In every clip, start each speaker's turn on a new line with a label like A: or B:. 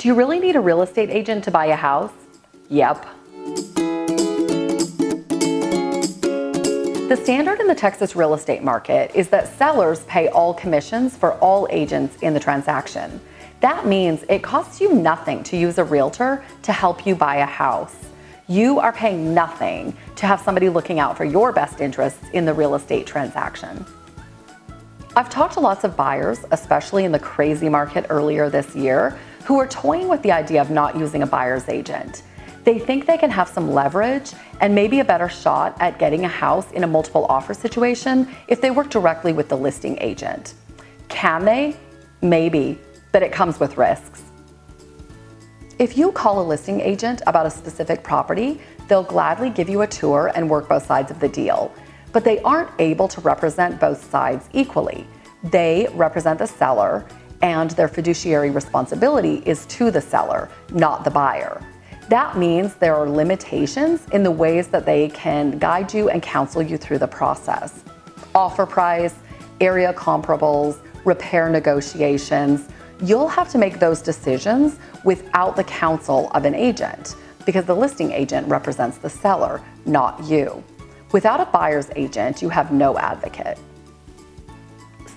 A: Do you really need a real estate agent to buy a house? Yep. The standard in the Texas real estate market is that sellers pay all commissions for all agents in the transaction. That means it costs you nothing to use a realtor to help you buy a house. You are paying nothing to have somebody looking out for your best interests in the real estate transaction. I've talked to lots of buyers, especially in the crazy market earlier this year, who are toying with the idea of not using a buyer's agent. They think they can have some leverage and maybe a better shot at getting a house in a multiple offer situation if they work directly with the listing agent. Can they? Maybe, but it comes with risks. If you call a listing agent about a specific property, they'll gladly give you a tour and work both sides of the deal, but they aren't able to represent both sides equally. They represent the seller, and their fiduciary responsibility is to the seller, not the buyer. That means there are limitations in the ways that they can guide you and counsel you through the process. Offer price, area comparables, repair negotiations. You'll have to make those decisions without the counsel of an agent because the listing agent represents the seller, not you. Without a buyer's agent, you have no advocate.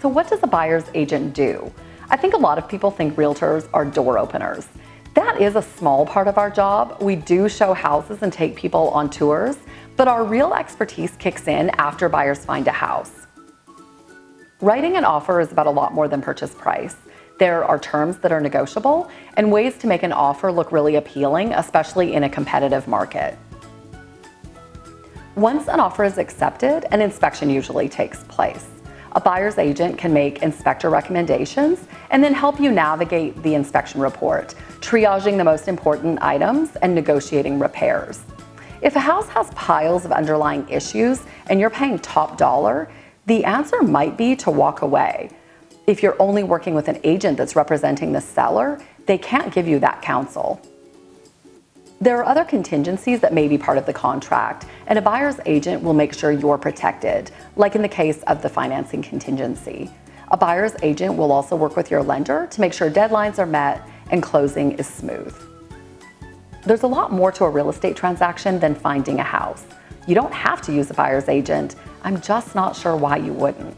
A: So what does a buyer's agent do? I think a lot of people think realtors are door openers. That is a small part of our job. We do show houses and take people on tours, but our real expertise kicks in after buyers find a house. Writing an offer is about a lot more than purchase price. There are terms that are negotiable and ways to make an offer look really appealing, especially in a competitive market. Once an offer is accepted, an inspection usually takes place. A buyer's agent can make inspector recommendations and then help you navigate the inspection report, triaging the most important items and negotiating repairs. If a house has piles of underlying issues and you're paying top dollar, the answer might be to walk away. If you're only working with an agent that's representing the seller, they can't give you that counsel. There are other contingencies that may be part of the contract, and a buyer's agent will make sure you're protected, like in the case of the financing contingency. A buyer's agent will also work with your lender to make sure deadlines are met and closing is smooth. There's a lot more to a real estate transaction than finding a house. You don't have to use a buyer's agent. I'm just not sure why you wouldn't.